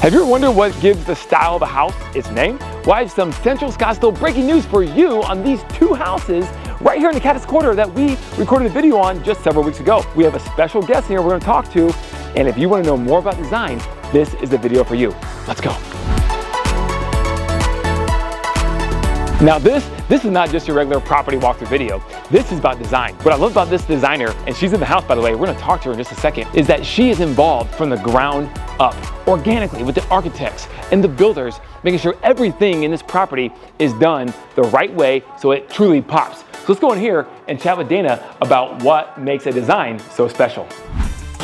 Have you ever wondered what gives the style of a house its name? Well, I have some Central Scottsdale breaking news for you on these two houses right here in the Caddis Quarter that we recorded a video on just several weeks ago. We have a special guest here we're going to talk to, and if you want to know more about design, this is the video for you. Let's go. Now this is not just your regular property walkthrough video. This is about design. What I love about this designer, and she's in the house by the way, we're gonna talk to her in just a second, is that she is involved from the ground up, organically with the architects and the builders, making sure everything in this property is done the right way so it truly pops. So let's go in here and chat with Dana about what makes a design so special.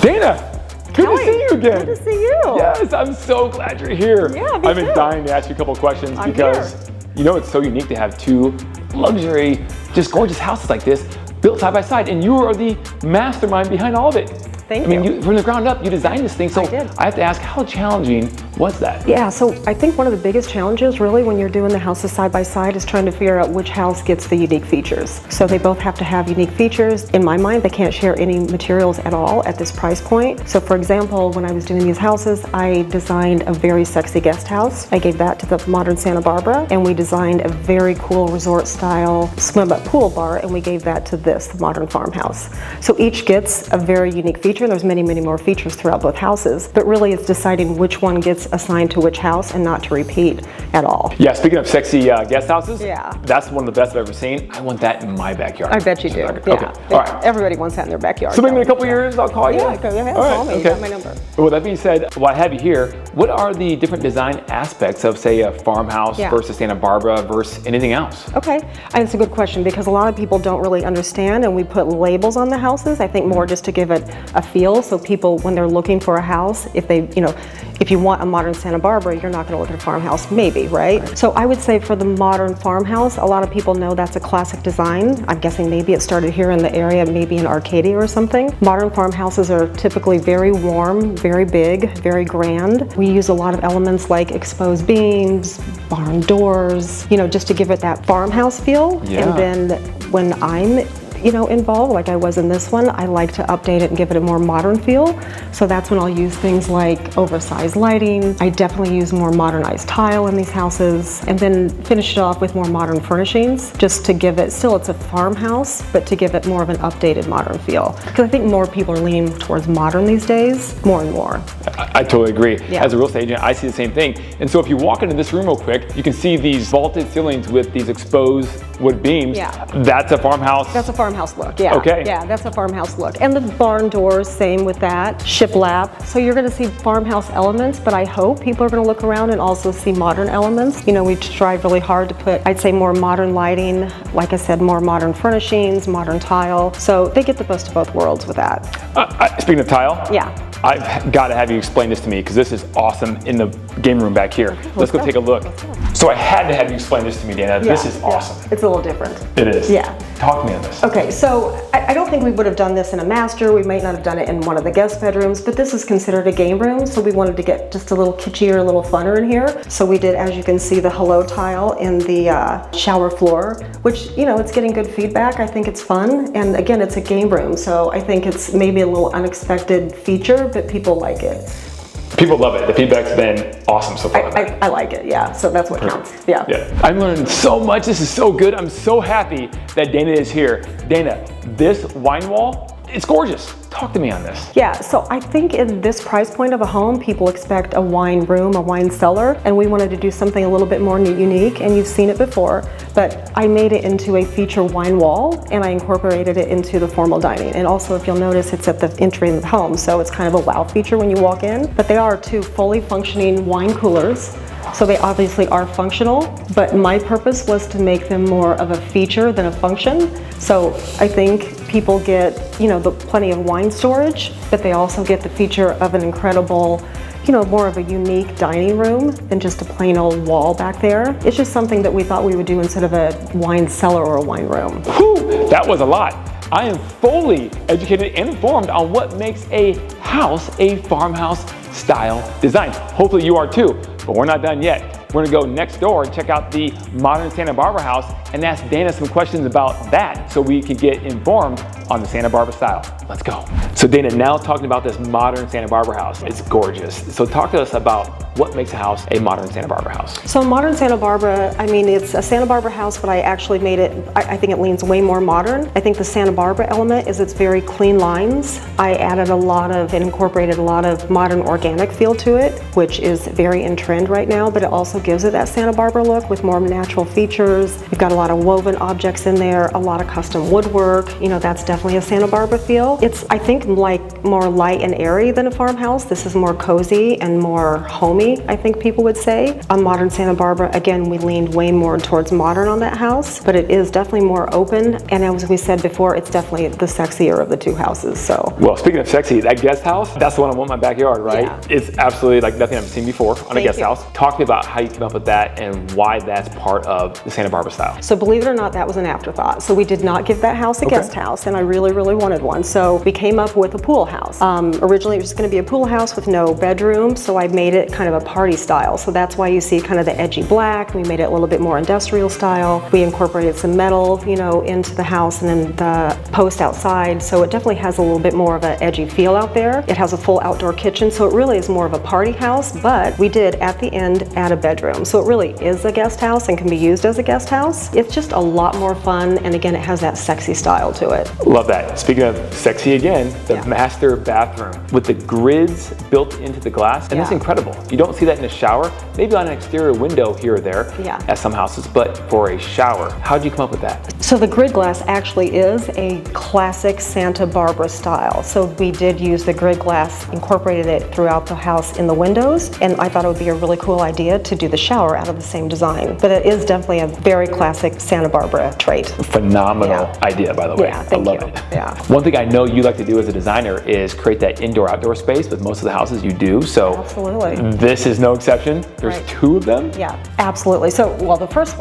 Dana! Good to see you again. Good to see you. Yes, I'm so glad you're here. Yeah, me I've been too. dying to ask you a couple questions I'm because here. you know it's so unique to have two luxury, just gorgeous houses like this built side by side, and you are the mastermind behind all of it. Thank you. I mean, from the ground up, you designed this thing, so I did. I have to ask, how challenging was that? Yeah, so I think one of the biggest challenges really when you're doing the houses side by side is trying to figure out which house gets the unique features. So they both have to have unique features. In my mind, they can't share any materials at all at this price point. So for example, when I was doing these houses, I designed a very sexy guest house. I gave that to the modern Santa Barbara, and we designed a very cool resort style swim up pool bar, and we gave that to this, the modern farmhouse. So each gets a very unique feature. There's many more features throughout both houses, but really it's deciding which one gets assigned to which house and not to repeat at all. Yeah, speaking of sexy guest houses, Yeah. that's one of the best I've ever seen. I want that in my backyard. I bet you do. Okay, Yeah. all right. Everybody wants that in their backyard. So maybe in a couple years, I'll call you. Yeah, go ahead, All right, call me. You okay. got my number. Well, that being said, while I have you here, what are the different design aspects of, say, a farmhouse Yeah. versus Santa Barbara versus anything else? Okay, and it's a good question because a lot of people don't really understand, and we put labels on the houses, I think more just to give it a feel, so people, when they're looking for a house, if they, if you want a modern Santa Barbara, you're not gonna look at a farmhouse, maybe, right? So I would say for the modern farmhouse, a lot of people know that's a classic design. I'm guessing maybe it started here in the area, maybe in Arcadia or something. Modern farmhouses are typically very warm, very big, very grand. We use a lot of elements like exposed beams, barn doors, just to give it that farmhouse feel. Yeah. And then when I'm involved, like I was in this one, I like to update it and give it a more modern feel. So that's when I'll use things like oversized lighting. I definitely use more modernized tile in these houses, and then finish it off with more modern furnishings, just to give it, still it's a farmhouse, but to give it more of an updated modern feel. Because I think more people are leaning towards modern these days, more and more. I totally agree. Yeah. As a real estate agent, I see the same thing. And so if you walk into this room real quick, you can see these vaulted ceilings with these exposed wood beams. Yeah. That's a farmhouse. That's a farmhouse look, yeah. Okay. Yeah, that's a farmhouse look. And the barn doors, same with that. Shiplap. So you're gonna see farmhouse elements, but I hope people are gonna look around and also see modern elements. We strive really hard to put, I'd say, more modern lighting, like I said, more modern furnishings, modern tile. So they get the best of both worlds with that. Speaking of tile, Yeah. I've got to have you explain this to me because this is awesome in the game room back here. Let's go take a look. So I had to have you explain this to me, Dana. This is awesome. It's a little different. It is. Yeah. Talk to me on this. Okay, so I don't think we would have done this in a master. We might not have done it in one of the guest bedrooms, but this is considered a game room, so we wanted to get just a little kitschier, a little funner in here. So we did, as you can see, the hello tile in the shower floor, which, it's getting good feedback. I think it's fun, and again, it's a game room, so I think it's maybe a little unexpected feature, but people like it. People love it. The feedback's been awesome so far. I like it, yeah, so that's what counts, yeah. I'm learning so much. This is so good. I'm so happy that Dana is here. Dana, this wine wall, it's gorgeous. Talk to me on this. Yeah, so I think in this price point of a home, people expect a wine room, a wine cellar, and we wanted to do something a little bit more unique, and you've seen it before, but I made it into a feature wine wall, and I incorporated it into the formal dining. And also, if you'll notice, it's at the entry of the home, so it's kind of a wow feature when you walk in. But they are two fully functioning wine coolers. So they obviously are functional, but my purpose was to make them more of a feature than a function. So I think people get, plenty of wine storage, but they also get the feature of an incredible, more of a unique dining room than just a plain old wall back there. It's just something that we thought we would do instead of a wine cellar or a wine room. Whew, that was a lot. I am fully educated and informed on what makes a house a farmhouse style design. Hopefully you are too, but we're not done yet. We're gonna go next door and check out the modern Santa Barbara house and ask Dana some questions about that so we can get informed on the Santa Barbara style. Let's go. So Dana, now talking about this modern Santa Barbara house, it's gorgeous. So talk to us about what makes a house a modern Santa Barbara house. So modern Santa Barbara, I mean, it's a Santa Barbara house, but I actually made it, I think it leans way more modern. I think the Santa Barbara element is its very clean lines. I added a lot of, and incorporated a lot of modern organic feel to it, which is very in trend right now, but it also gives it that Santa Barbara look with more natural features. We've got a lot of woven objects in there, a lot of custom woodwork. You know, that's definitely a Santa Barbara feel. It's, I think, like more light and airy than a farmhouse. This is more cozy and more homey, I think people would say. On modern Santa Barbara, again, we leaned way more towards modern on that house, but it is definitely more open. And as we said before, it's definitely the sexier of the two houses, so. Well, speaking of sexy, that guest house, that's the one I want in my backyard, right? Yeah. It's absolutely like nothing I've seen before on a guest house. Talk to me about how you came up with that and why that's part of the Santa Barbara style. So believe it or not, that was an afterthought. So we did not give that house a guest house, and I really, really wanted one. So we came up with a pool house. Originally it was going to be a pool house with no bedroom, so I made it kind of a party style. So that's why you see kind of the edgy black. We made it a little bit more industrial style. We incorporated some metal, you know, into the house and then the post outside. So it definitely has a little bit more of an edgy feel out there. It has a full outdoor kitchen, so it really is more of a party house, but we did at the end add a bedroom. So it really is a guest house and can be used as a guest house. It's just a lot more fun, and again, it has that sexy style to it. Love that. Speaking of sexy again, the master bathroom with the grids built into the glass, and it's incredible. You don't see that in a shower, maybe on an exterior window here or there at some houses, but for a shower, how did you come up with that? So the grid glass actually is a classic Santa Barbara style. So we did use the grid glass, incorporated it throughout the house in the windows, and I thought it would be a really cool idea to do the shower out of the same design. But it is definitely a very classic Santa Barbara trait. Phenomenal idea, by the way. I love it. Yeah. One thing I know you like to do as a designer is create that indoor-outdoor space with most of the houses you do. So absolutely. This is no exception. There's two of them. Yeah, absolutely. So, well, the first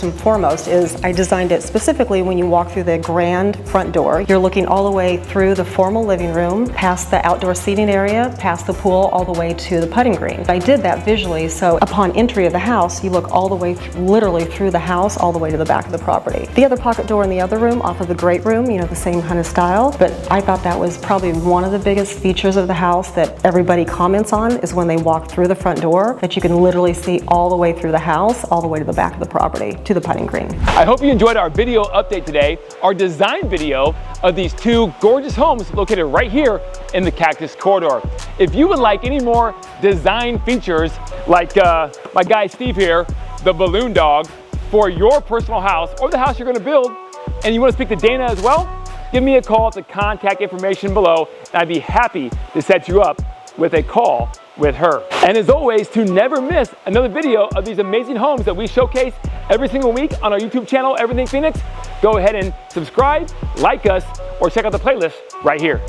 and foremost is I designed it specifically when you walk through the grand front door. You're looking all the way through the formal living room, past the outdoor seating area, past the pool, all the way to the putting green. I did that visually, so upon entry of the house, you look all the way, literally through the house, all the way to the back of the property. The other pocket door in the other room, off of the great room, you know, the same kind of style, but I thought that was probably one of the biggest features of the house that everybody comments on is when they walk through the front door, that you can literally see all the way through the house, all the way to the back of the property, to the putting green. I hope you enjoyed our video update today, our design video of these two gorgeous homes located right here in the Cactus Corridor. If you would like any more design features like my guy Steve here, the balloon dog, for your personal house or the house you're going to build, and you want to speak to Dana as well, give me a call at the contact information below, and I'd be happy to set you up with a call with her. And as always, to never miss another video of these amazing homes that we showcase every single week on our YouTube channel, Everything Phoenix, go ahead and subscribe, like us, or check out the playlist right here.